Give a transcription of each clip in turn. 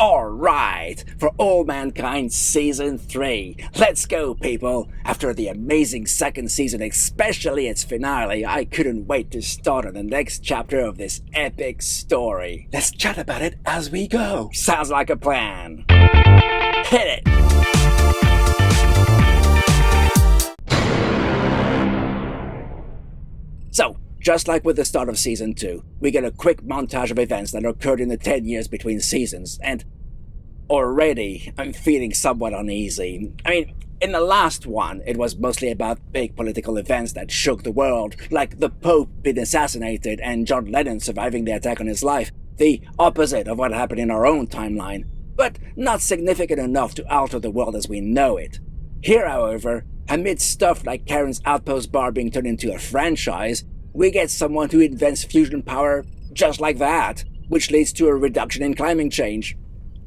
Alright, for All Mankind Season 3. Let's go, people! After the amazing second season, especially its finale, I couldn't wait to start on the next chapter of this epic story. Let's chat about it as we go. Sounds like a plan. Hit it! So, just like with the start of Season 2, we get a quick montage of events that occurred in the 10 years between seasons, and already I'm feeling somewhat uneasy. I mean, in the last one, it was mostly about big political events that shook the world, like the Pope being assassinated and John Lennon surviving the attack on his life, the opposite of what happened in our own timeline, but not significant enough to alter the world as we know it. Here, however, amid stuff like Karen's Outpost bar being turned into a franchise, we get someone who invents fusion power just like that, which leads to a reduction in climate change.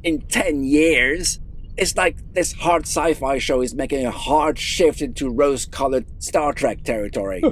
In 10 years? It's like this hard sci-fi show is making a hard shift into rose-colored Star Trek territory.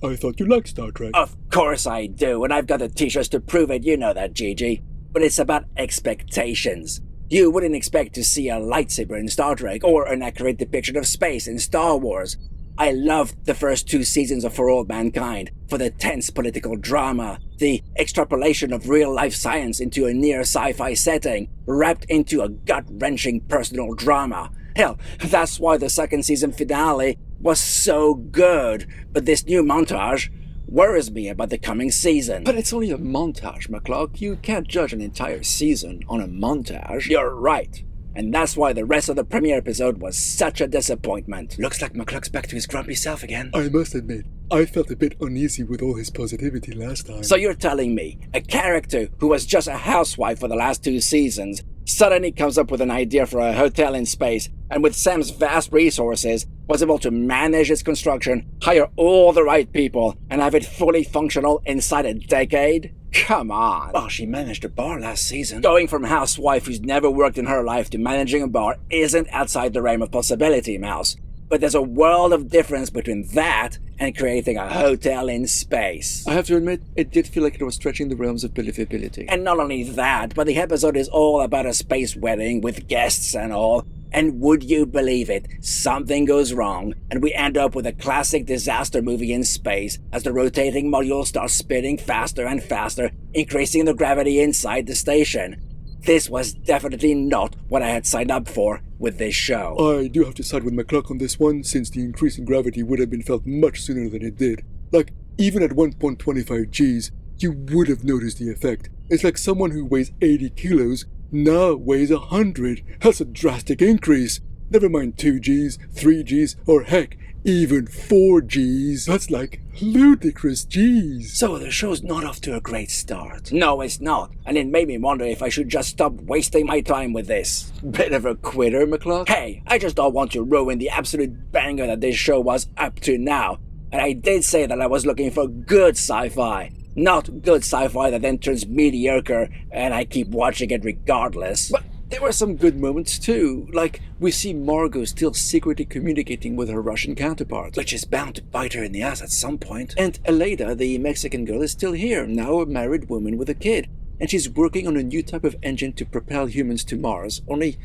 I thought you liked Star Trek. Of course I do, and I've got the t-shirts to prove it, you know that, Gigi. But it's about expectations. You wouldn't expect to see a lightsaber in Star Trek, or an accurate depiction of space in Star Wars. I loved the first 2 seasons of For All Mankind for the tense political drama, the extrapolation of real-life science into a near sci-fi setting, wrapped into a gut-wrenching personal drama. Hell, that's why the second season finale was so good, but this new montage worries me about the coming season. But it's only a montage, McCluck. You can't judge an entire season on a montage. You're right. And that's why the rest of the premiere episode was such a disappointment. Looks like McCluck's back to his grumpy self again. I must admit, I felt a bit uneasy with all his positivity last time. So you're telling me, a character who was just a housewife for the last 2 seasons suddenly comes up with an idea for a hotel in space, and with Sam's vast resources, was able to manage its construction, hire all the right people, and have it fully functional inside a decade? Come on. Well, she managed a bar last season. Going from housewife who's never worked in her life to managing a bar isn't outside the realm of possibility, Mouse. But there's a world of difference between that and creating a hotel in space. I have to admit, it did feel like it was stretching the realms of believability. And not only that, but the episode is all about a space wedding with guests and all. And would you believe it, something goes wrong, and we end up with a classic disaster movie in space as the rotating module starts spinning faster and faster, increasing the gravity inside the station. This was definitely not what I had signed up for with this show. I do have to side with McCluck on this one, since the increase in gravity would have been felt much sooner than it did. Like, even at 1.25 Gs, you would have noticed the effect. It's like someone who weighs 80 kilos now weighs 100. That's a drastic increase. Never mind 2 Gs, 3 Gs, or heck, even 4 Gs. That's like ludicrous Gs. So the show's not off to a great start. No, it's not. And it made me wonder if I should just stop wasting my time with this. Bit of a quitter, McCluck? Hey, I just don't want to ruin the absolute banger that this show was up to now. And I did say that I was looking for good sci-fi. Not good sci-fi that then turns mediocre and I keep watching it regardless. But there were some good moments too, like we see Margot still secretly communicating with her Russian counterpart, which is bound to bite her in the ass at some point. And Aleida, the Mexican girl, is still here, now a married woman with a kid, and she's working on a new type of engine to propel humans to Mars, only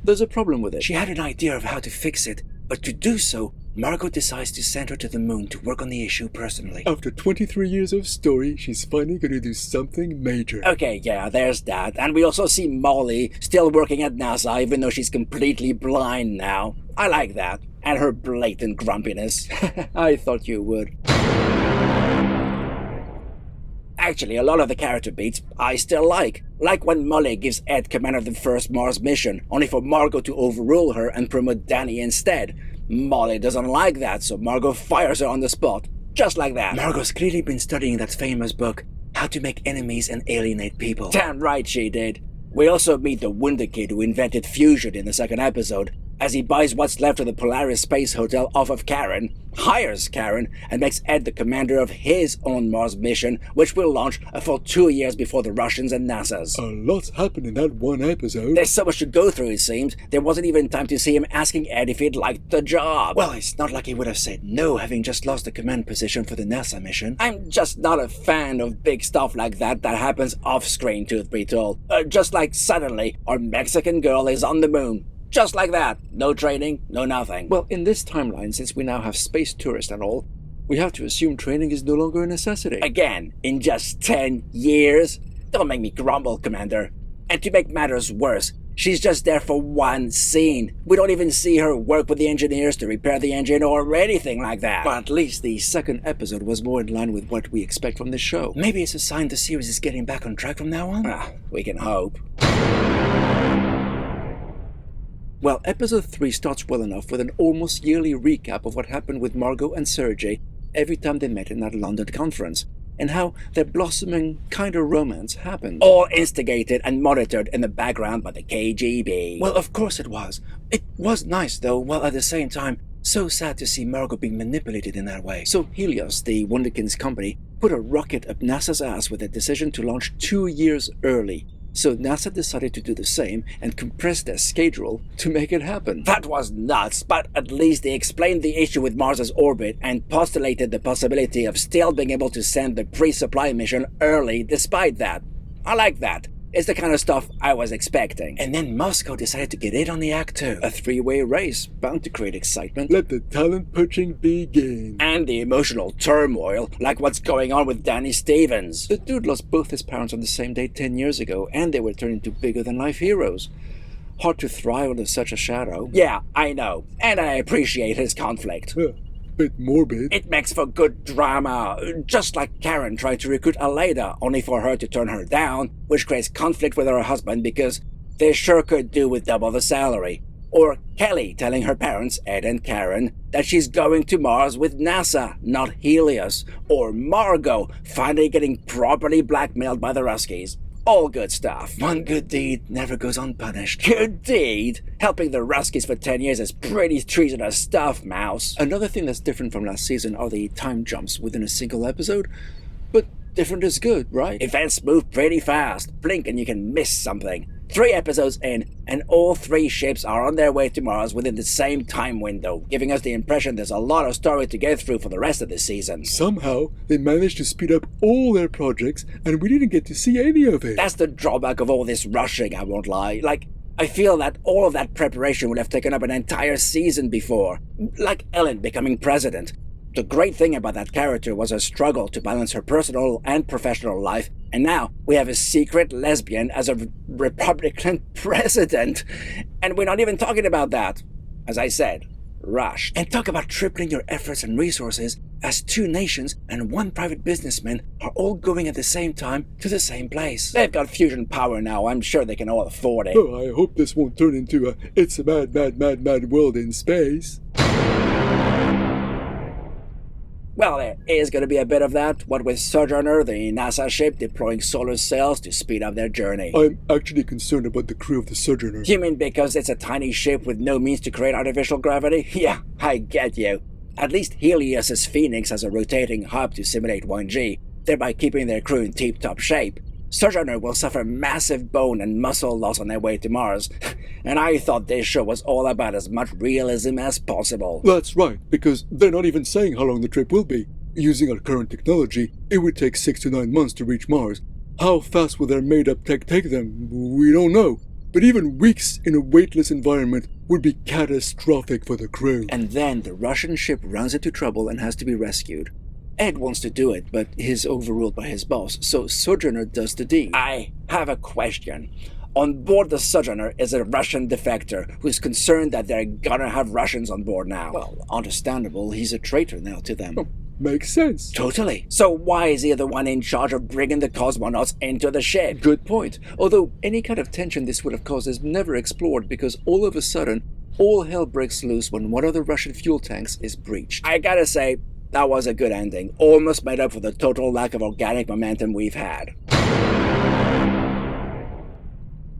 there's a problem with it. She had an idea of how to fix it, but to do so, Margot decides to send her to the moon to work on the issue personally. After 23 years of story, she's finally going to do something major. Okay, yeah, there's that. And we also see Molly still working at NASA even though she's completely blind now. I like that. And her blatant grumpiness. I thought you would. Actually, a lot of the character beats I still like. Like when Molly gives Ed command of the first Mars mission, only for Margot to overrule her and promote Danny instead. Molly doesn't like that, so Margot fires her on the spot. Just like that. Margot's clearly been studying that famous book, How to Make Enemies and Alienate People. Damn right she did. We also meet the Wonder Kid who invented fusion in the second episode, as he buys what's left of the Polaris space hotel off of Karen, hires Karen, and makes Ed the commander of his own Mars mission, which will launch a full 2 years before the Russians and NASA's. A lot's happened in that one episode. There's so much to go through, it seems. There wasn't even time to see him asking Ed if he'd liked the job. Well, it's not like he would have said no, having just lost the command position for the NASA mission. I'm just not a fan of big stuff like that happens off-screen, truth be told. Just like suddenly, our Mexican girl is on the moon. Just like that. No training, no nothing. Well, in this timeline, since we now have space tourists and all, we have to assume training is no longer a necessity. Again, in just 10 years? Don't make me grumble, Commander. And to make matters worse, she's just there for one scene. We don't even see her work with the engineers to repair the engine or anything like that. But at least the second episode was more in line with what we expect from this show. Maybe it's a sign the series is getting back on track from now on? We can hope. Well, episode 3 starts well enough with an almost yearly recap of what happened with Margot and Sergei every time they met in that London conference, and how their blossoming kind of romance happened. All instigated and monitored in the background by the KGB. Well, of course it was. It was nice, though, while at the same time, so sad to see Margot being manipulated in that way. So Helios, the Wunderkinds company, put a rocket up NASA's ass with a decision to launch 2 years early. So NASA decided to do the same and compress their schedule to make it happen. That was nuts, but at least they explained the issue with Mars's orbit and postulated the possibility of still being able to send the pre-supply mission early despite that. I like that. It's the kind of stuff I was expecting. And then Moscow decided to get in on the act too. A 3-way race, bound to create excitement. Let the talent poaching begin. And the emotional turmoil, like what's going on with Danny Stevens. The dude lost both his parents on the same day 10 years ago, and they were turned into bigger-than-life heroes. Hard to thrive under such a shadow. Yeah, I know. And I appreciate his conflict. Bit morbid. It makes for good drama, just like Karen tried to recruit Aleida, only for her to turn her down, which creates conflict with her husband because they sure could do with double the salary. Or Kelly telling her parents, Ed and Karen, that she's going to Mars with NASA, not Helios. Or Margot finally getting properly blackmailed by the Ruskies. All good stuff. One good deed never goes unpunished. Good deed? Helping the Ruskies for 10 years is pretty treasonous stuff, Mouse. Another thing that's different from last season are the time jumps within a single episode. But different is good, right? Events move pretty fast. Blink and you can miss something. 3 episodes in, and all 3 ships are on their way to Mars within the same time window, giving us the impression there's a lot of story to get through for the rest of the season. Somehow, they managed to speed up all their projects, and we didn't get to see any of it. That's the drawback of all this rushing, I won't lie. I feel that all of that preparation would have taken up an entire season before. Like Ellen becoming president. The great thing about that character was her struggle to balance her personal and professional life, and now we have a secret lesbian as a Republican president. And we're not even talking about that. As I said, rushed. And talk about tripling your efforts and resources as 2 nations and 1 private businessman are all going at the same time to the same place. They've got fusion power now. I'm sure they can all afford it. Oh, I hope this won't turn into It's a Mad, Mad, Mad, Mad World in Space. Well, there is going to be a bit of that, what with Sojourner, the NASA ship, deploying solar cells to speed up their journey. I'm actually concerned about the crew of the Sojourner. You mean because it's a tiny ship with no means to create artificial gravity? Yeah, I get you. At least Helios's Phoenix has a rotating hub to simulate 1G, thereby keeping their crew in tip-top shape. Sojourner will suffer massive bone and muscle loss on their way to Mars, and I thought this show was all about as much realism as possible. That's right, because they're not even saying how long the trip will be. Using our current technology, it would take 6 to 9 months to reach Mars. How fast will their made-up tech take them? We don't know. But even weeks in a weightless environment would be catastrophic for the crew. And then the Russian ship runs into trouble and has to be rescued. Ed wants to do it, but he's overruled by his boss, so Sojourner does the deed. I have a question. On board the Sojourner is a Russian defector who's concerned that they're gonna have Russians on board now. Well, understandable. He's a traitor now to them. Oh, makes sense. Totally. So why is he the one in charge of bringing the cosmonauts into the ship? Good point. Although any kind of tension this would have caused is never explored because all of a sudden, all hell breaks loose when one of the Russian fuel tanks is breached. I gotta say, that was a good ending. Almost made up for the total lack of organic momentum we've had.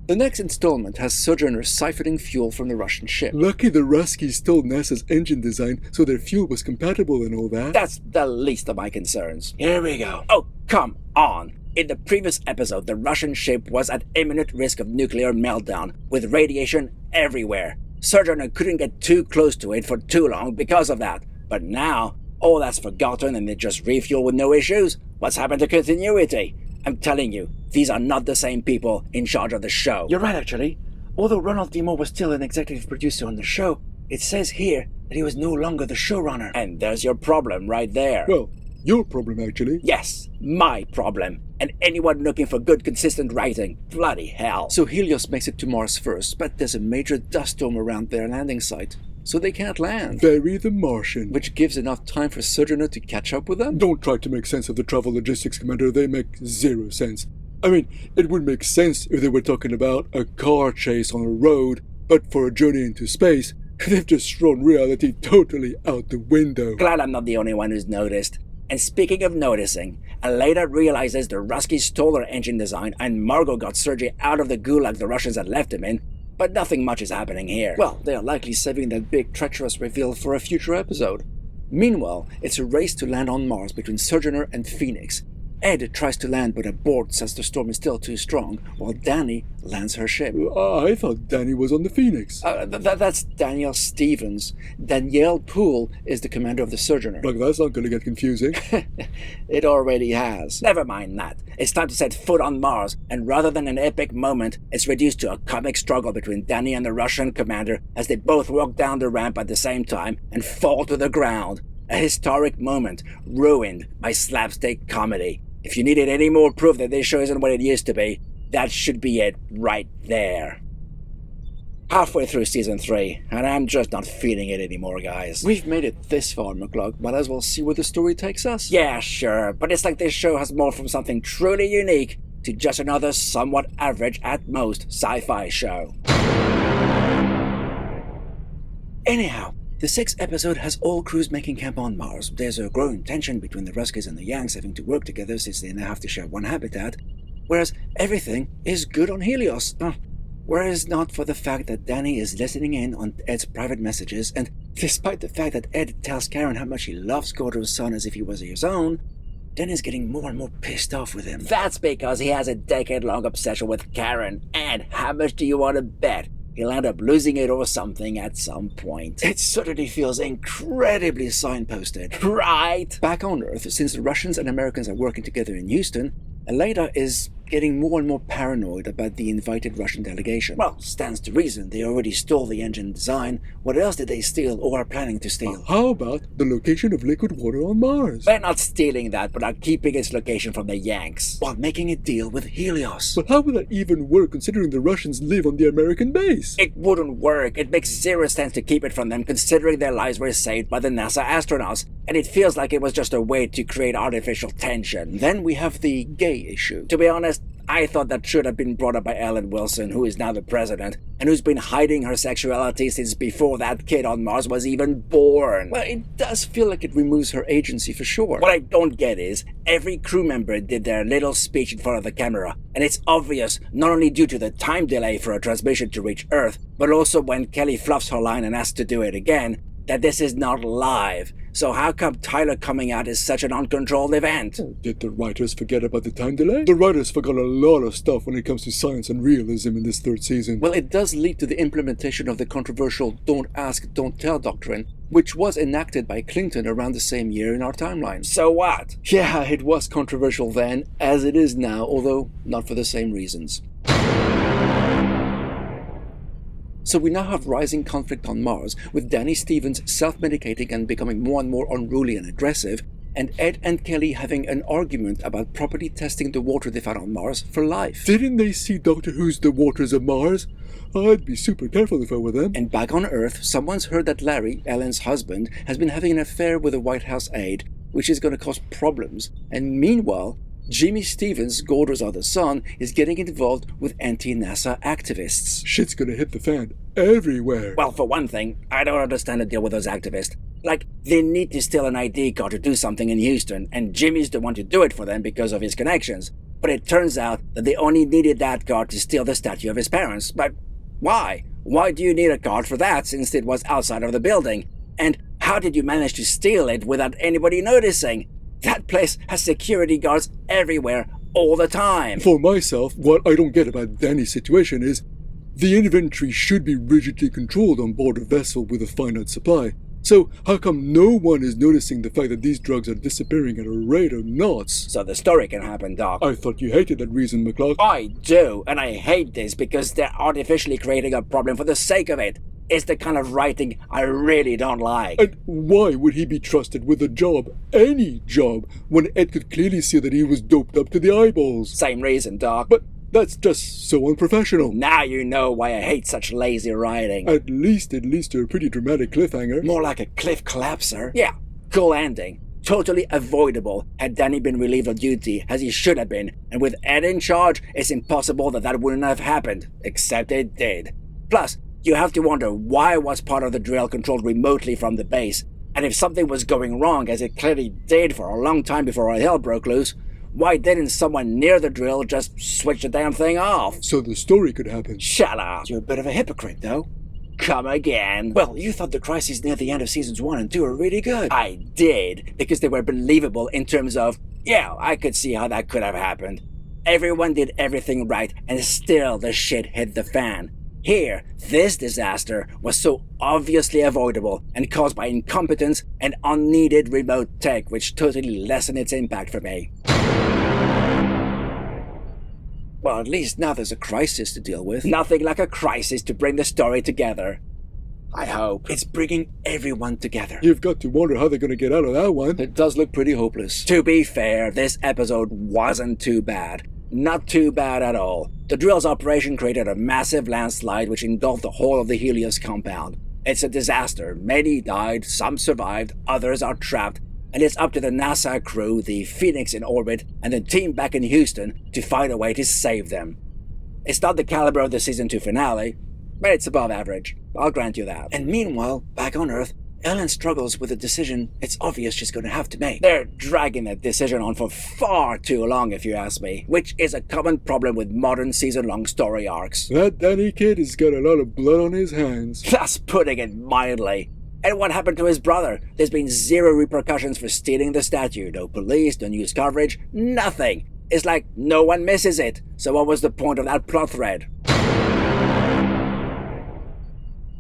The next installment has Sojourner siphoning fuel from the Russian ship. Lucky the Ruskies stole NASA's engine design so their fuel was compatible and all that. That's the least of my concerns. Here we go. Oh, come on. In the previous episode, the Russian ship was at imminent risk of nuclear meltdown, with radiation everywhere. Sojourner couldn't get too close to it for too long because of that. But now, all that's forgotten and they just refuel with no issues. What's happened to continuity? I'm telling you, these are not the same people in charge of the show. You're right, actually. Although Ronald D. Moore was still an executive producer on the show, it says here that he was no longer the showrunner. And there's your problem right there. Well, your problem, actually. Yes, my problem. And anyone looking for good, consistent writing. Bloody hell. So Helios makes it to Mars first, but there's a major dust storm around their landing site, so they can't land. Bury the Martian. Which gives enough time for Sojourner to catch up with them? Don't try to make sense of the travel logistics, Commander. They make zero sense. I mean, it would make sense if they were talking about a car chase on a road, but for a journey into space, they've just thrown reality totally out the window. Glad I'm not the only one who's noticed. And speaking of noticing, Aleda realizes the Ruskies stole her engine design and Margot got Sergei out of the gulag the Russians had left him in, but nothing much is happening here. Well, they are likely saving that big treacherous reveal for a future episode. Meanwhile, it's a race to land on Mars between Sojourner and Phoenix. Ed tries to land but aborts as the storm is still too strong, while Danny lands her ship. I thought Danny was on the Phoenix. That's Danielle Stevens. Danielle Poole is the commander of the Sojourner. Look, that's not going to get confusing. It already has. Never mind that. It's time to set foot on Mars, and rather than an epic moment, it's reduced to a comic struggle between Danny and the Russian commander as they both walk down the ramp at the same time and fall to the ground. A historic moment, ruined by slapstick comedy. If you needed any more proof that this show isn't what it used to be, that should be it right there. Halfway through season 3, and I'm just not feeling it anymore, guys. We've made it this far, McCluck. Might as well see where the story takes us. Yeah, sure, but it's like this show has morphed from something truly unique to just another somewhat average at most sci-fi show. Anyhow, the 6th episode has all crews making camp on Mars. There's a growing tension between the Ruskies and the Yanks having to work together since they now have to share one habitat, whereas everything is good on Helios. Whereas not for the fact that Danny is listening in on Ed's private messages, and despite the fact that Ed tells Karen how much he loves Gordo's son as if he was his own, Danny's getting more and more pissed off with him. That's because he has a decade-long obsession with Karen, and how much do you want to bet he'll end up losing it or something at some point? It certainly feels incredibly signposted. Right? Back on Earth, since the Russians and Americans are working together in Houston, Aleda is getting more and more paranoid about the invited Russian delegation. Well, stands to reason. They already stole the engine design. What else did they steal or are planning to steal? How about the location of liquid water on Mars? They're not stealing that, but are keeping its location from the Yanks. While making a deal with Helios. But how would that even work considering the Russians live on the American base? It wouldn't work. It makes zero sense to keep it from them considering their lives were saved by the NASA astronauts, and it feels like it was just a way to create artificial tension. Then we have the gay issue. To be honest, I thought that should have been brought up by Ellen Wilson, who is now the president, and who's been hiding her sexuality since before that kid on Mars was even born. Well, it does feel like it removes her agency for sure. What I don't get is, every crew member did their little speech in front of the camera, and it's obvious, not only due to the time delay for a transmission to reach Earth, but also when Kelly fluffs her line and asks to do it again, that this is not live. So how come Tyler coming out is such an uncontrolled event? Did the writers forget about the time delay? The writers forgot a lot of stuff when it comes to science and realism in this 3rd season. Well, it does lead to the implementation of the controversial don't ask, don't tell doctrine, which was enacted by Clinton around the same year in our timeline. So what? Yeah, it was controversial then, as it is now, although not for the same reasons. So we now have rising conflict on Mars, with Danny Stevens self-medicating and becoming more and more unruly and aggressive, and Ed and Kelly having an argument about properly testing the water they found on Mars for life. Didn't they see Doctor Who's The Waters of Mars? I'd be super careful if I were them. And back on Earth, someone's heard that Larry, Ellen's husband, has been having an affair with a White House aide, which is going to cause problems. And meanwhile, Jimmy Stevens, Gordo's other son, is getting involved with anti-NASA activists. Shit's gonna hit the fan everywhere. Well, for one thing, I don't understand the deal with those activists. Like, they need to steal an ID card to do something in Houston, and Jimmy's the one to do it for them because of his connections. But it turns out that they only needed that guard to steal the statue of his parents. But why? Why do you need a guard for that since it was outside of the building? And how did you manage to steal it without anybody noticing? That place has security guards everywhere, all the time. For myself, what I don't get about Danny's situation is the inventory should be rigidly controlled on board a vessel with a finite supply. So how come no one is noticing the fact that these drugs are disappearing at a rate of knots? So the story can happen, Doc. I thought you hated that reason, McCluck. I do, and I hate this because they're artificially creating a problem for the sake of it. It's the kind of writing I really don't like. And why would he be trusted with a job, any job, when Ed could clearly see that he was doped up to the eyeballs? Same reason, Doc. But that's just so unprofessional. Now you know why I hate such lazy writing. At least it leads to a pretty dramatic cliffhanger. More like a cliff collapser. Yeah, cool ending. Totally avoidable had Danny been relieved of duty, as he should have been, and with Ed in charge, it's impossible that wouldn't have happened. Except it did. Plus, you have to wonder why was part of the drill controlled remotely from the base, and if something was going wrong, as it clearly did for a long time before all hell broke loose, why didn't someone near the drill just switch the damn thing off? So the story could happen. Shut up. You're a bit of a hypocrite, though. Come again. Well, you thought the crises near the end of seasons 1 and 2 were really good. I did, because they were believable in terms of, yeah, I could see how that could have happened. Everyone did everything right, and still the shit hit the fan. Here, this disaster was so obviously avoidable and caused by incompetence and unneeded remote tech, which totally lessened its impact for me. Well, at least now there's a crisis to deal with. Nothing like a crisis to bring the story together. I hope. It's bringing everyone together. You've got to wonder how they're going to get out of that one. It does look pretty hopeless. To be fair, this episode wasn't too bad. Not too bad at all. The drill's operation created a massive landslide which engulfed the whole of the Helios compound. It's a disaster. Many died, some survived, others are trapped, and it's up to the NASA crew, the Phoenix in orbit, and the team back in Houston to find a way to save them. It's not the caliber of the season 2 finale, but it's above average. I'll grant you that. And meanwhile, back on Earth, Ellen struggles with a decision it's obvious she's going to have to make. They're dragging that decision on for far too long, if you ask me, which is a common problem with modern season-long story arcs. That Danny kid has got a lot of blood on his hands. That's putting it mildly. And what happened to his brother? There's been zero repercussions for stealing the statue. No police, no news coverage, nothing. It's like no one misses it. So what was the point of that plot thread?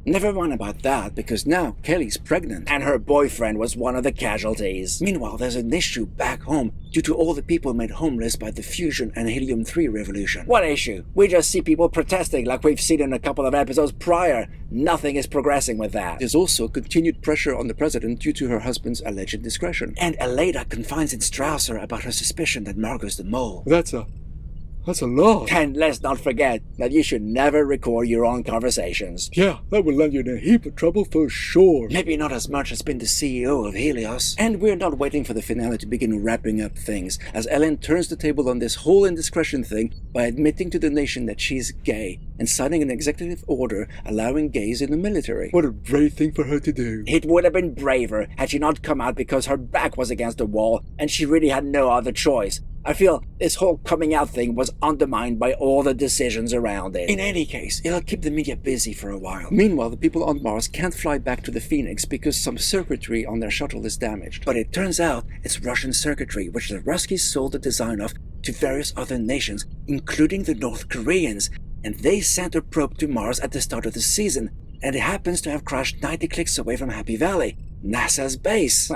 Never mind about that, because now Kelly's pregnant, and her boyfriend was one of the casualties. Meanwhile, there's an issue back home due to all the people made homeless by the fusion and helium-3 revolution. What issue? We just see people protesting like we've seen in a couple of episodes prior. Nothing is progressing with that. There's also continued pressure on the president due to her husband's alleged indiscretion. And Aleda confides in Strausser about her suspicion that Margot's the mole. That's a lot. And let's not forget that you should never record your own conversations. Yeah, that would land you in a heap of trouble for sure. Maybe not as much as being the CEO of Helios. And we're not waiting for the finale to begin wrapping up things, as Ellen turns the table on this whole indiscretion thing by admitting to the nation that she's gay and signing an executive order allowing gays in the military. What a brave thing for her to do. It would have been braver had she not come out because her back was against the wall and she really had no other choice. I feel this whole coming out thing was undermined by all the decisions around it. In any case, it'll keep the media busy for a while. Meanwhile, the people on Mars can't fly back to the Phoenix because some circuitry on their shuttle is damaged. But it turns out it's Russian circuitry, which the Ruskies sold the design of to various other nations, including the North Koreans, and they sent a probe to Mars at the start of the season, and it happens to have crashed 90 clicks away from Happy Valley, NASA's base.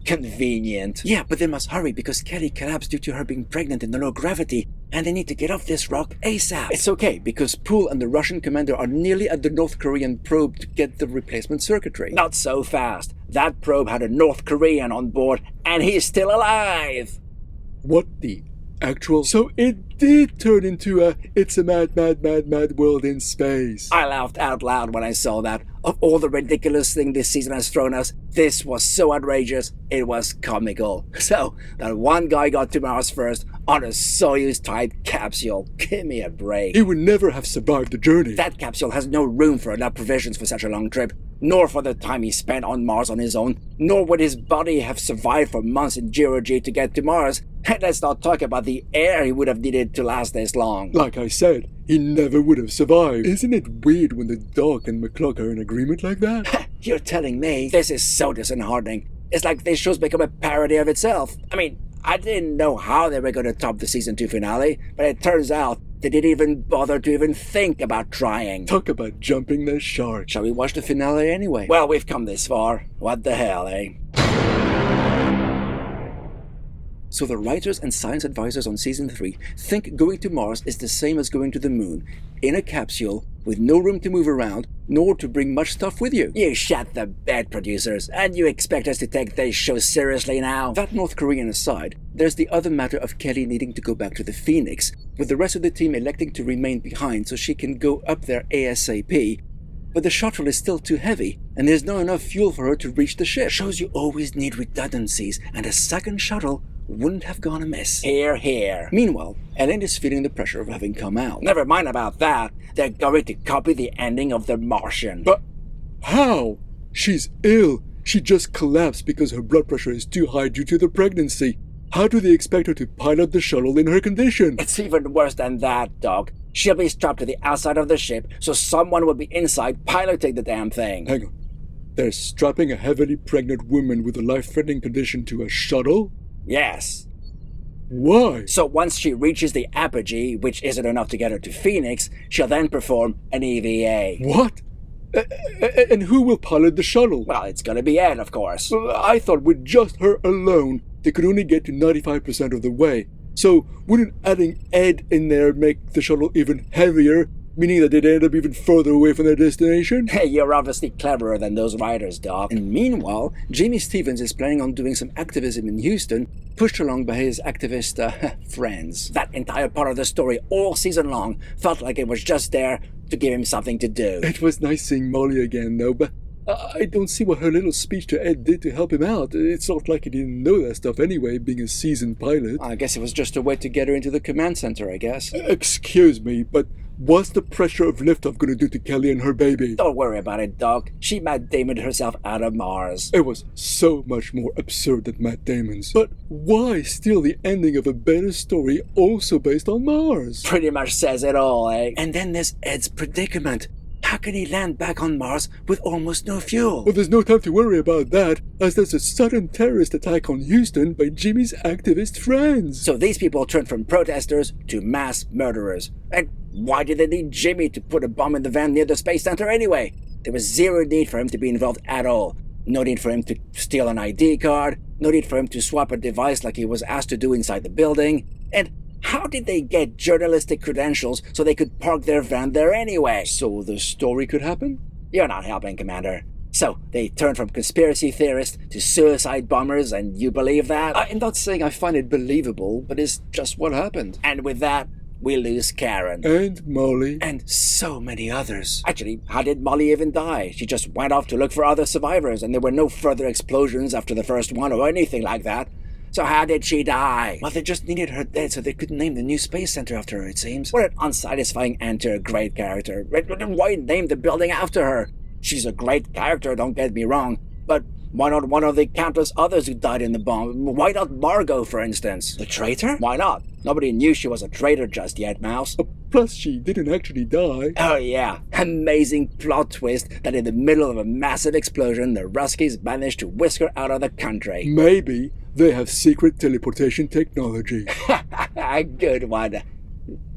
Convenient. Yeah, but they must hurry because Kelly collapsed due to her being pregnant in the low gravity, and they need to get off this rock ASAP. It's okay, because Poole and the Russian commander are nearly at the North Korean probe to get the replacement circuitry. Not so fast. That probe had a North Korean on board, and he's still alive. What the actual? So it did turn into it's a mad, mad, mad, mad world in space. I laughed out loud when I saw that. Of all the ridiculous things this season has thrown us, this was so outrageous, it was comical. So, that one guy got to Mars first on a Soyuz-type capsule. Give me a break. He would never have survived the journey. That capsule has no room for enough provisions for such a long trip, nor for the time he spent on Mars on his own, nor would his body have survived for months in zero-G to get to Mars. And let's not talk about the air he would have needed to last this long. Like I said, he never would have survived. Isn't it weird when the Doc and McCluck are in agreement like that? You're telling me? This is so disheartening. It's like this show's become a parody of itself. I mean, I didn't know how they were going to top the season 2 finale, but it turns out they didn't even bother to even think about trying. Talk about jumping the shark. Shall we watch the finale anyway? Well, we've come this far. What the hell, eh? So the writers and science advisors on Season 3 think going to Mars is the same as going to the moon, in a capsule, with no room to move around, nor to bring much stuff with you. You shut the bed, producers, and you expect us to take this show seriously now? That North Korean aside, there's the other matter of Kelly needing to go back to the Phoenix, with the rest of the team electing to remain behind so she can go up there ASAP. But the shuttle is still too heavy, and there's not enough fuel for her to reach the ship. Shows you always need redundancies, and a second shuttle wouldn't have gone amiss. Hear, hear. Meanwhile, Ellen is feeling the pressure of having come out. Never mind about that. They're going to copy the ending of The Martian. But how? She's ill. She just collapsed because her blood pressure is too high due to the pregnancy. How do they expect her to pilot the shuttle in her condition? It's even worse than that, Doc. She'll be strapped to the outside of the ship, so someone will be inside piloting the damn thing. Hang on. They're strapping a heavily pregnant woman with a life-threatening condition to a shuttle? Yes. Why? So once she reaches the apogee, which isn't enough to get her to Phoenix, she'll then perform an EVA. What? And who will pilot the shuttle? Well, it's gonna be Ed, of course. I thought with just her alone, they could only get to 95% of the way. So wouldn't adding Ed in there make the shuttle even heavier, meaning that they'd end up even further away from their destination? Hey, you're obviously cleverer than those writers, Doc. And meanwhile, Jamie Stevens is planning on doing some activism in Houston, pushed along by his activist friends. That entire part of the story, all season long, felt like it was just there to give him something to do. It was nice seeing Molly again, though, but I don't see what her little speech to Ed did to help him out. It's not like he didn't know that stuff anyway, being a seasoned pilot. I guess it was just a way to get her into the command center, I guess. Excuse me, but what's the pressure of liftoff going to do to Kelly and her baby? Don't worry about it, Doc. She Matt Damon'd herself out of Mars. It was so much more absurd than Matt Damon's. But why steal the ending of a better story also based on Mars? Pretty much says it all, eh? And then there's Ed's predicament. How can he land back on Mars with almost no fuel? Well, there's no time to worry about that, as there's a sudden terrorist attack on Houston by Jimmy's activist friends. So these people turned from protesters to mass murderers. And why did they need Jimmy to put a bomb in the van near the Space Center anyway? There was zero need for him to be involved at all. No need for him to steal an ID card. No need for him to swap a device like he was asked to do inside the building. And how did they get journalistic credentials so they could park their van there anyway? So the story could happen? You're not helping, Commander. So they turned from conspiracy theorists to suicide bombers, and you believe that? I'm not saying I find it believable, but it's just what happened. And with that, we lose Karen. And Molly. And so many others. Actually, how did Molly even die? She just went off to look for other survivors, and there were no further explosions after the first one or anything like that. So how did she die? Well, they just needed her dead so they could name the new space center after her, it seems. What an unsatisfying end to a great character. Why name the building after her? She's a great character, don't get me wrong. But why not one of the countless others who died in the bomb? Why not Margot, for instance? The traitor? Why not? Nobody knew she was a traitor just yet, Mouse. Plus, she didn't actually die. Oh yeah, amazing plot twist that in the middle of a massive explosion, the Ruskies managed to whisk her out of the country. Maybe they have secret teleportation technology. Good one.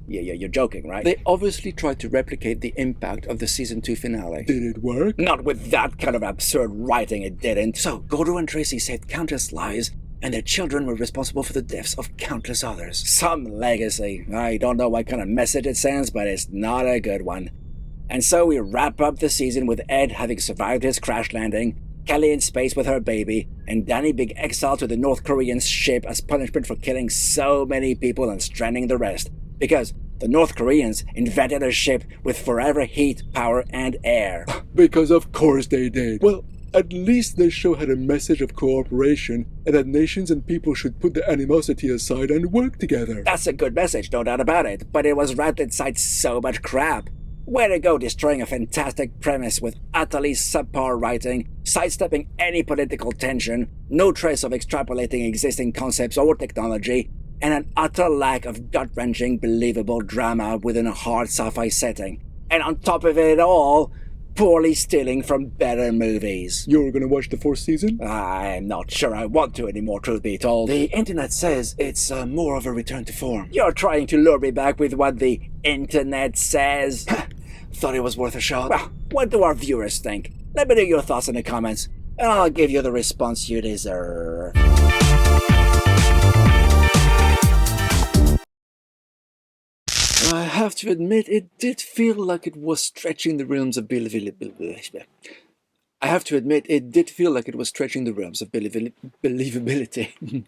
You're joking, right? They obviously tried to replicate the impact of the Season 2 finale. Did it work? Not with that kind of absurd writing, it didn't. So, Gordo and Tracy saved countless lives, and their children were responsible for the deaths of countless others. Some legacy. I don't know what kind of message it sends, but it's not a good one. And so we wrap up the season with Ed having survived his crash landing, Kelly in space with her baby, and Danny being exiled to the North Korean ship as punishment for killing so many people and stranding the rest. Because the North Koreans invented a ship with forever heat, power, and air. Because of course they did. Well, at least this show had a message of cooperation and that nations and people should put their animosity aside and work together. That's a good message, no doubt about it, but it was wrapped inside so much crap. Way to go destroying a fantastic premise with utterly subpar writing, sidestepping any political tension, no trace of extrapolating existing concepts or technology, and an utter lack of gut-wrenching, believable drama within a hard sci-fi setting. And on top of it all, poorly stealing from better movies. You're gonna watch the 4th season? I'm not sure I want to anymore, truth be told. The internet says it's more of a return to form. You're trying to lure me back with what the internet says. Thought it was worth a shot. Well, what do our viewers think? Let me know your thoughts in the comments, and I'll give you the response you deserve. I have to admit, it did feel like it was stretching the realms of believability.